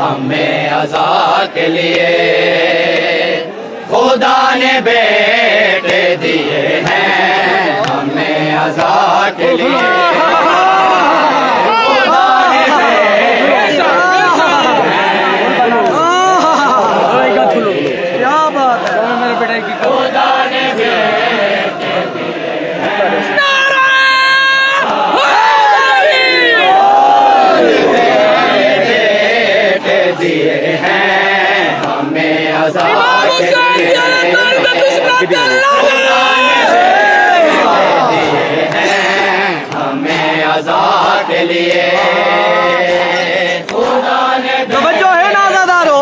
हमें अज़ा के लिए खुदा ने बेटे दिए हैं, हमें अज़ा के लिए खुदा ने बेटे क्या बात है मेरे बेटे की खुदा ने बेटे दिए हैं, हमें अज़ा के लिए हमें अज़ा के लिए तवज्जो है ना आज़ादारो,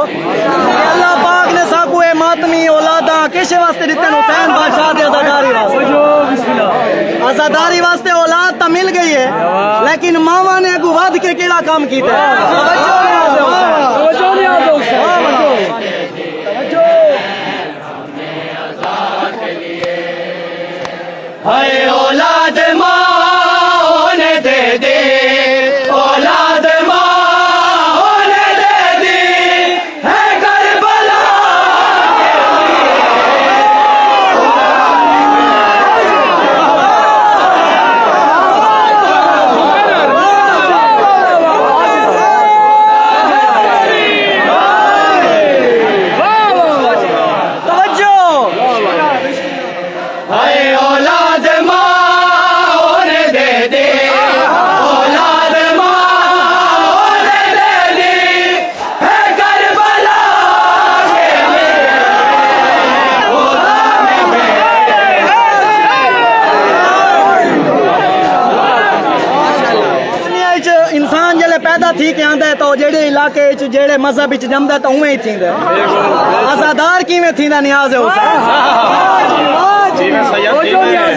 अल्लाह पाक ने साकू मातमी औलादा किस वास्ते दिते हुसैन बादशाह दे आज़ादारी वास्ते। आज़ादारी वास्ते औलाद तो मिल गई है, लेकिन मावा ने अगू वध के केड़ा काम कीता है। तवज्जो नहीं है औलाद माँ ने दे दे, औलाद माँ ने दे दी है करबला तवज्जो है औलाद माँ ने दे दे, औलाद माँ ने दे दी है करबला के लिए खुदा ने दुनिया च इंसान जले पैदा थी के आंदा है तो जेड़े इलाके च जेड़े मजहब च जमदा तो उवें ही थींदा। आज़ादार किवें थींदा नियाज़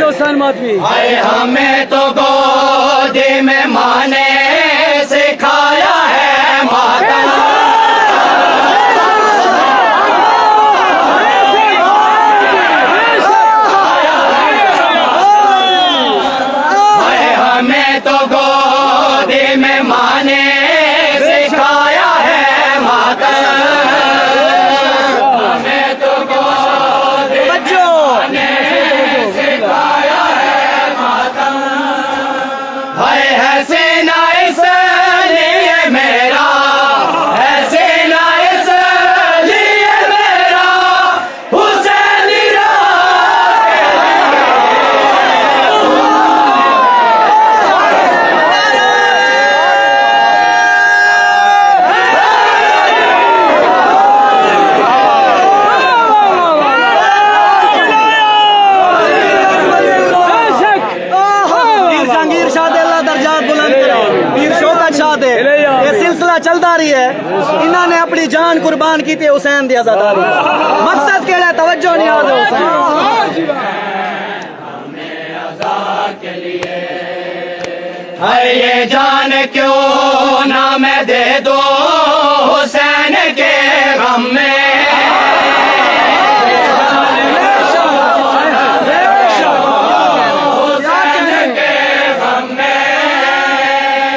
हुसैन मातमी। हाय हमें तो गोदी में माँ ने सिखाया है मातम, हाय हमें तो गोदी में माँ ने सिखाया है मातम, हमें तो गोदी तवज्जो है सीना इसलिए मेरा, है सीना इसलिए मेरा हुसैन जहांगीर शाह दे अल्लाह दर्जात बुलंद करे, पीर शौकत शाह दे ये सिलसिला चलता रही है। इन्होंने अपनी जान कुर्बान की थी हुसैन दी आज़ादारी। मकसद केड़ा है? तवज्जो नहीं आज़ हुसैन है ये जान क्यों ना मैं दे दो हुसैन के गम में,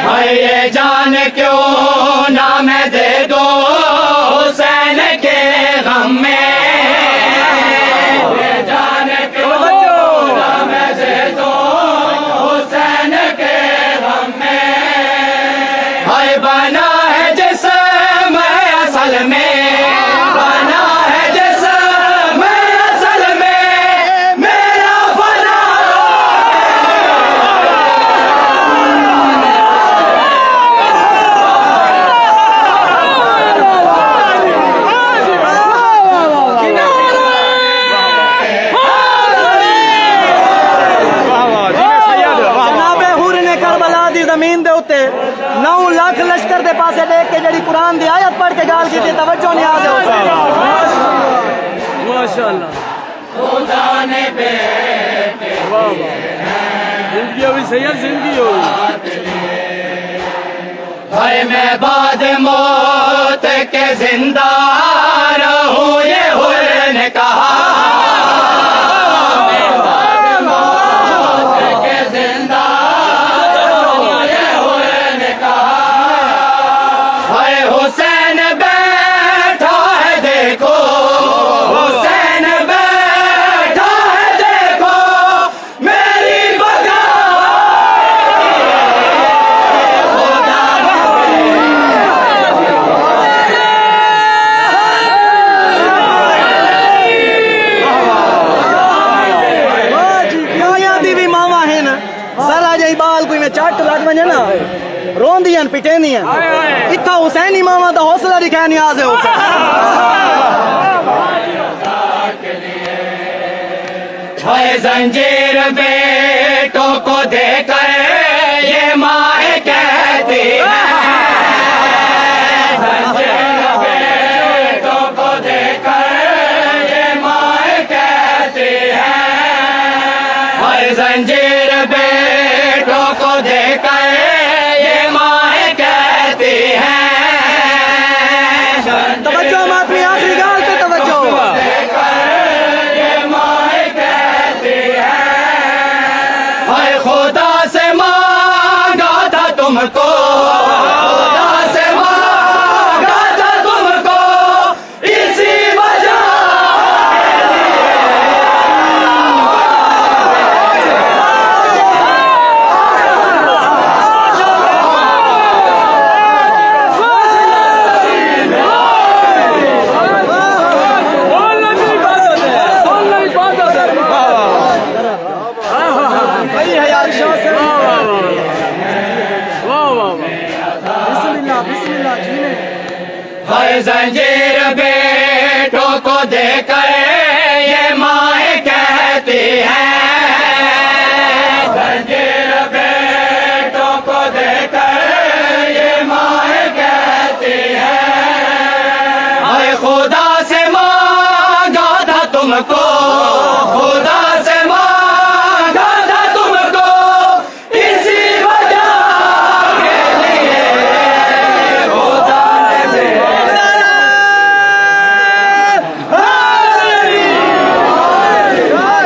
है ये जान क्यों ना मैं दे दो हुसैन के गम में, ये जान क्यों ना मैं दे दो हुसैन के गम में, है बना है जिस्म असल में, बना है जिस्म असल में मेरा फना जमीन दे उत्ते 9 लाख लश्कर दे पासे देख के जड़ी कुरान दी आयत पढ़ के गाल की तवज्जो नहीं आ माशाअल्लाह। खुदा ने बेटे जिंदगी अभी सही है, जिंदगी हो भाई मैं बाद मौत के जिंदा रहूं ये हुर ने कहा, हुसैन हुसैन पिटे नहीं है इतना हुसैन इमामा का हौसला दिखाया नियाज है हुसैन है जंजीर बेटों को देकर ये माँ कहती है जंजीर बेटों को देकर ये माँ कहती है जंजीर बेटों को देकर ये माँ कहती है तवज्जो मातमी आखिरी गाल पे तवज्जो खुदा से मांगा था तुमको खुदा से मांगा था तुमको इसी वजह वही है यार बिस्मिल्लाह बिस्मिल्लाह जीने हर जंजीर बेटों को देकर ये माँ कहती है जंजीर बेटों को देकर ये माँ कहती है खुदा से मांगा था तुमको खुदा से मांगा था तुमको इसी वजह के लिए खुदा ने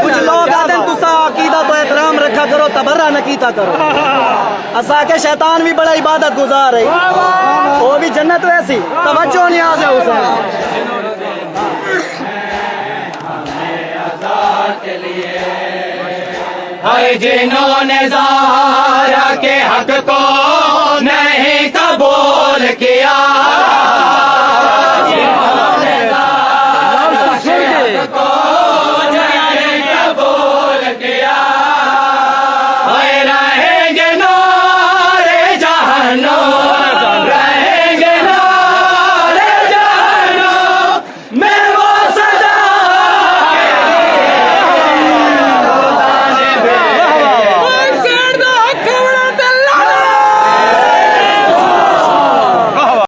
कुछ लोग आते हैं तुसा अकीदा तो एहतराम रखा करो तबर्रा न कीता करो असा के शैतान भी बड़ा इबादत गुजार है वो भी जन्नत वैसी तवज्जो नियाज है हुसैन जिन्होंने ज़ाहरा के हक को नहीं